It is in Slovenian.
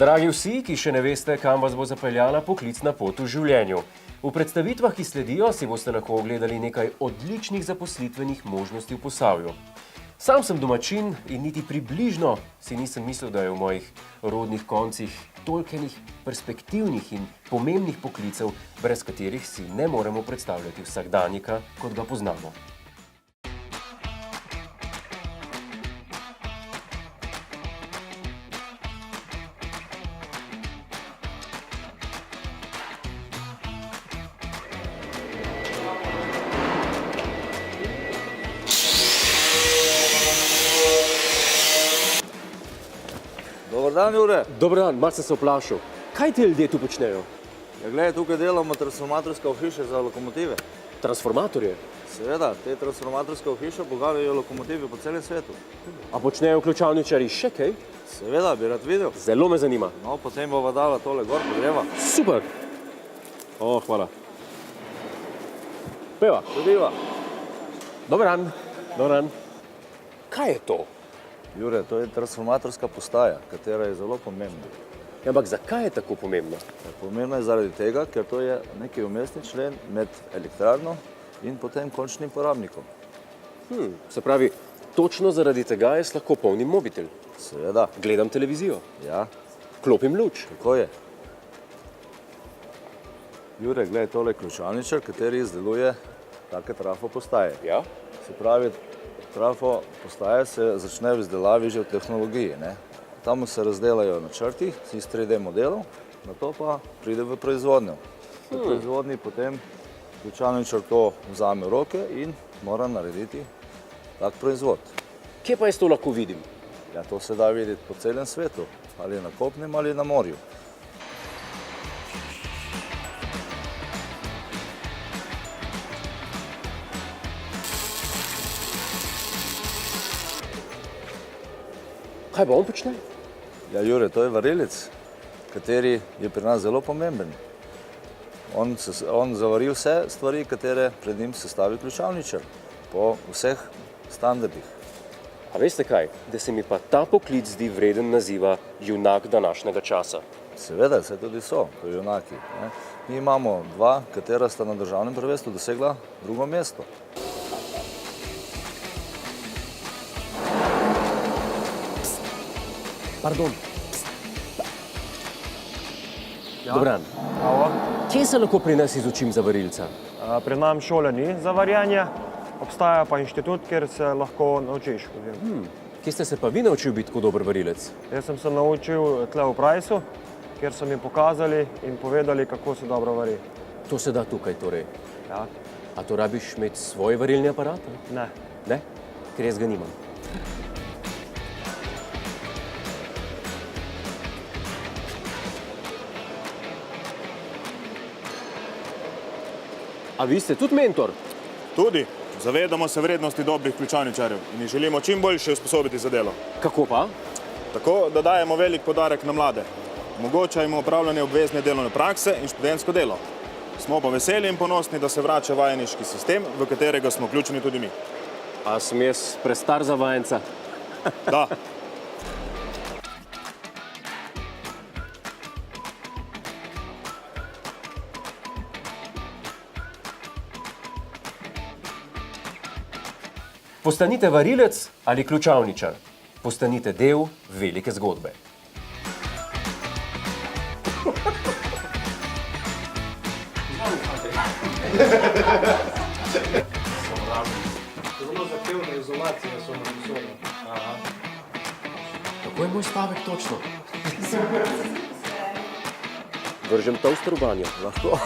Dragi vsi, ki še ne veste, kam vas bo zapeljala poklicna pot v življenju. V predstavitvah, ki sledijo, si boste lahko ogledali nekaj odličnih zaposlitvenih možnosti v Posavju. Sam sem domačin in niti približno si nisem mislil, da je v mojih rodnih koncih tolkenih perspektivnih in pomembnih poklicev, brez katerih si ne moremo predstavljati vsakdanjika, kot ga poznamo. Dobar dan, Jure. Dobar dan, malo sem se vprašal. Kaj ti ljudje tu počnejo? Ja, gledaj, tukaj delamo transformatorske ohišje za lokomotive. Transformatorje? Seveda, te transformatorske ohišje pogajajo lokomotive po celem svetu. A počnejo ključavničarji še kaj? Seveda, bi rad videl. Zelo me zanima. No, potem bova dala tole gor, podreva. Super! O, hvala. Peva. Podiva. Dobar dan. Dobar dan. Kaj je to? Jure, to je transformatorska postaja, katera je zelo pomembna. Ja, ampak zakaj je tako pomembna? Pomembna je zaradi tega, ker to je neki umestni člen med elektrarno in potem končnim porabnikom. Se pravi, točno zaradi tega jaz lahko polnim mobitel. Seveda. Gledam televizijo. Ja, Klopim luč. tako je. Jure, gledaj, tole je ključavničar, kateri izdeluje take trafo postaje. Ja? Se pravi, trafo postaje se začne v izdelavi že v tehnologiji. Tam se razdelajo načrti iz 3D modelov, nato pa pride v proizvodnjo. V proizvodnji potem ključavničar to vzame v roke in mora narediti tak proizvod. Kje pa jaz to lahko vidim? Ja, to se da videti po celem svetu, ali na kopnem ali na morju. Kaj pa on počne? Ja, Jure, to je varilec, kateri je pri nas zelo pomemben. On zavari vse stvari, katere pred njim sestavi ključavničar, po vseh standardih. A veste kaj? Da se mi pa ta poklic zdi vreden naziva junak današnjega časa. Seveda, saj tudi so, to junaki. Mi imamo dva, katera sta na državnem prvenstvu dosegla drugo mesto. Pardon. Ja. Dobar dan. Alo. Kje se lahko pri nas izučim za varilca? Pri nam šole ni za varjenje, obstaja pa inštitut, kjer se lahko naučiš. Kje ste se pa vi naučil biti tako dober varilec? Jaz sem se naučil tle v Prajsu, kjer so mi pokazali in povedali, kako se dobro vari. To se da tukaj torej. Ja. A to rabiš imeti svoj varilni aparat? Ne. Ne? Ker jaz ga nimam. A vi ste tudi mentor? Tudi. Zavedamo se vrednosti dobrih ključavničarjev in jih želimo čim boljše usposobiti za delo. Kako pa? Tako, da dajemo velik poudarek na mlade. Omogočajmo opravljanje obvezne delovne prakse in študentsko delo. Smo pa veseli in ponosni, da se vrača vajeniški sistem, v katerega smo vključeni tudi mi. A sem jaz prestar za vajenca? Da. Postanite varilec ali ključavničar. Postanite del velike zgodbe. Zelo zahtevna izolacija so napisali. Kako je moj stavek točno? Vržem toaster v banjo. Lahko.